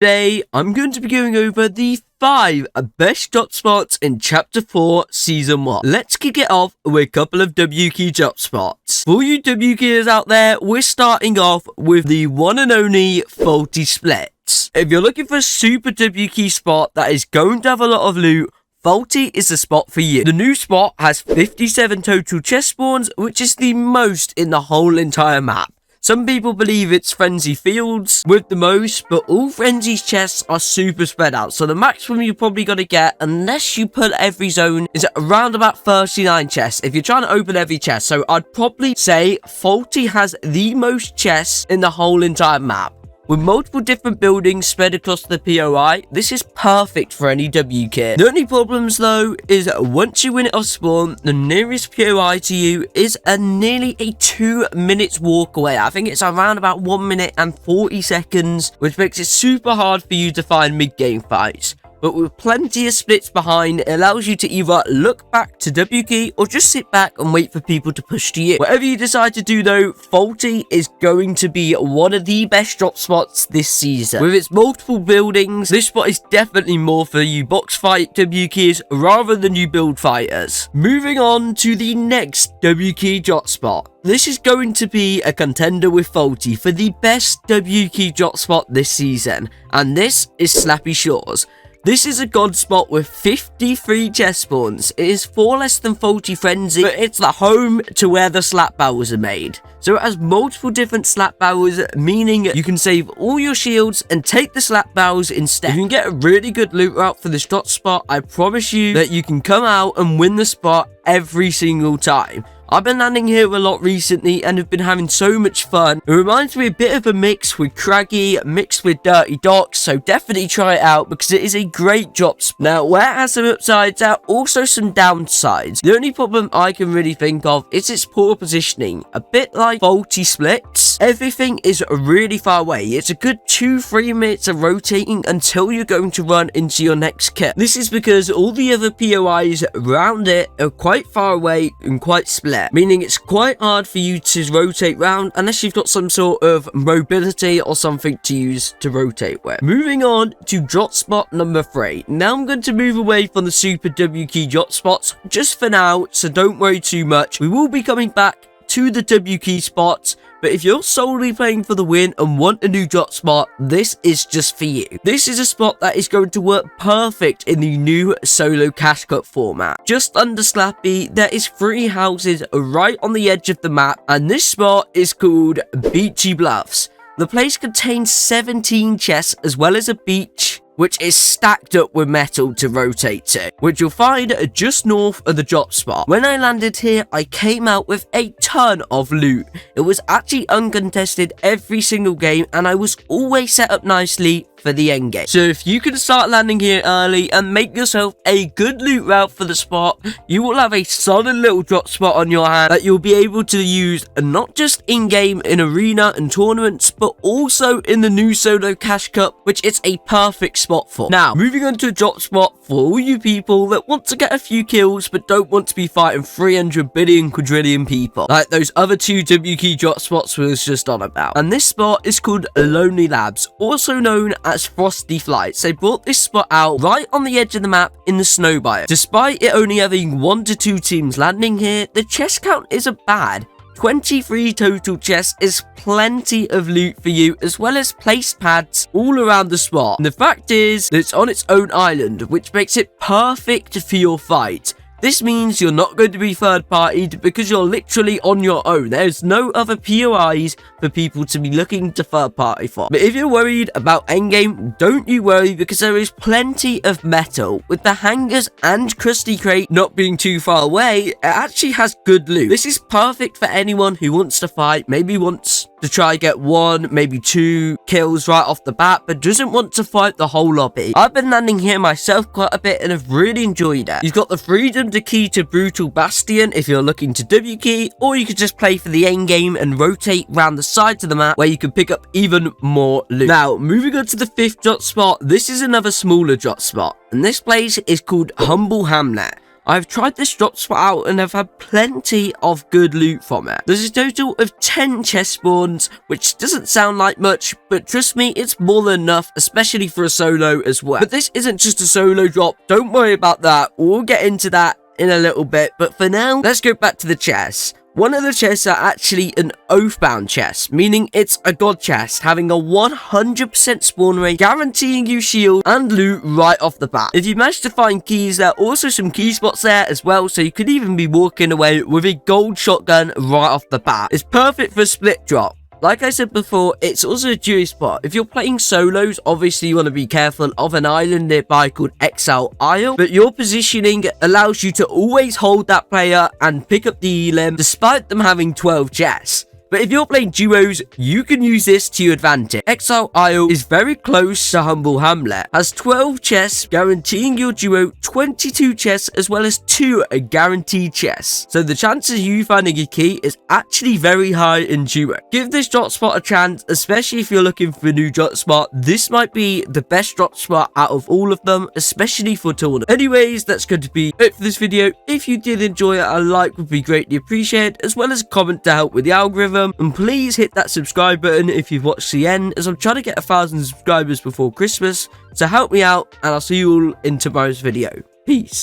Today, I'm going to be going over the 5 best drop spots in Chapter 4, Season 1. Let's kick it off with a couple of WK drop spots. For you WKers out there, we're starting off with the one and only Faulty Splits. If you're looking for a super WK spot that is going to have a lot of loot, Faulty is the spot for you. The new spot has 57 total chest spawns, which is the most in the whole entire map. Some people believe it's Frenzy Fields with the most, but all Frenzy's chests are super spread out. So the maximum you're probably going to get, unless you pull every zone, is around about 39 chests if you're trying to open every chest. So I'd probably say Faulty has the most chests in the whole entire map. With multiple different buildings spread across the POI, this is perfect for any WK. The only problems though is once you win it off spawn, the nearest POI to you is nearly a 2 minutes walk away. I think it's around about 1 minute and 40 seconds, which makes it super hard for you to find mid-game fights. But with plenty of splits behind, it allows you to either look back to WK or just sit back and wait for people to push to you. Whatever you decide to do though, Faulty is going to be one of the best drop spots this season. With its multiple buildings, this spot is definitely more for you box fight WKs rather than you build fighters. Moving on to the next WK drop spot. This is going to be a contender with Faulty for the best WK drop spot this season, and this is Slappy Shores. This is a god spot with 53 chest spawns. It is 4 less than Faulty Frenzy, but it's the home to where the slap barrels are made. So it has multiple different slap barrels, meaning you can save all your shields and take the slap barrels instead. If you can get a really good loot route for this drop spot, I promise you that you can come out and win the spot every single time. I've been landing here a lot recently and have been having so much fun. It reminds me a bit of a mix with Craggy mixed with Dirty Docks, so definitely try it out because it is a great drop spot. Now, where it has some upsides, there are also some downsides. The only problem I can really think of is its poor positioning. A bit like Faulty Splits, everything is really far away. It's a good 2-3 minutes of rotating until you're going to run into your next kill. This is because all the other POIs around it are quite far away and quite split, meaning it's quite hard for you to rotate round unless you've got some sort of mobility or something to use to rotate with. Moving on to drop spot number 3. Now I'm going to move away from the super WK drop spots just for now, so don't worry too much. We will be coming back to the WK spots, but if you're solely playing for the win and want a new drop spot, this is just for you. This is a spot that is going to work perfect in the new solo cash cup format. Just under Slappy, there is 3 houses right on the edge of the map, and this spot is called Beachy Bluffs. The place contains 17 chests as well as a beach, which is stacked up with metal to rotate to, which you'll find just north of the drop spot. When I landed here, I came out with a ton of loot. It was actually uncontested every single game, and I was always set up nicely for the end game. So if you can start landing here early and make yourself a good loot route for the spot, you will have a solid little drop spot on your hand that you'll be able to use not just in-game in arena and tournaments, but also in the new solo cash cup, which it's a perfect spot for. Now, moving on to a drop spot for all you people that want to get a few kills but don't want to be fighting 300 billion quadrillion people, like those other 2 WK drop spots we was just on about. And this spot is called Lonely Labs, also known as Frosty Flights. They brought this spot out right on the edge of the map in the snow biome. Despite it only having 1 to 2 teams landing here, the chest count isn't bad. 23 total chests is plenty of loot for you, as well as placed pads all around the spot. And the fact is that it's on its own island, which makes it perfect for your fight. This means you're not going to be third-partied because you're literally on your own. There's no other POIs for people to be looking to third-party for. But if you're worried about endgame, don't you worry, because there is plenty of metal. With the hangars and Krusty Crate not being too far away, it actually has good loot. This is perfect for anyone who wants to fight, maybe wants to try get 1, maybe 2 kills right off the bat, but doesn't want to fight the whole lobby. I've been landing here myself quite a bit and have really enjoyed it. You've got the freedom to key to Brutal Bastion if you're looking to WK, or you could just play for the end game and rotate around the sides of the map where you can pick up even more loot. Now, moving on to the 5th drop spot, this is another smaller drop spot, and this place is called Humble Hamlet. I've tried this drop spot out and I've had plenty of good loot from it. There's a total of 10 chest spawns, which doesn't sound like much, but trust me, it's more than enough, especially for a solo as well. But this isn't just a solo drop, don't worry about that, we'll get into that in a little bit, but for now, let's go back to the chests. One of the chests are actually an oathbound chest, meaning it's a god chest, having a 100% spawn rate, guaranteeing you shield and loot right off the bat. If you manage to find keys, there are also some key spots there as well, so you could even be walking away with a gold shotgun right off the bat. It's perfect for a split drop. Like I said before, it's also a duo spot. If you're playing solos, obviously you want to be careful of an island nearby called Exile Isle, but your positioning allows you to always hold that player and pick up the elim despite them having 12 chests. But if you're playing duos, you can use this to your advantage. Exile Isle is very close to Humble Hamlet, has 12 chests, guaranteeing your duo 22 chests as well as 2 guaranteed chests. So the chances of you finding a key is actually very high in duo. Give this drop spot a chance, especially if you're looking for a new drop spot. This might be the best drop spot out of all of them, especially for tournament. Anyways, that's going to be it for this video. If you did enjoy it, a like would be greatly appreciated, as well as a comment to help with the algorithm. And please hit that subscribe button if you've watched the end, as I'm trying to get 1,000 subscribers before Christmas. So help me out, and I'll see you all in tomorrow's video. Peace.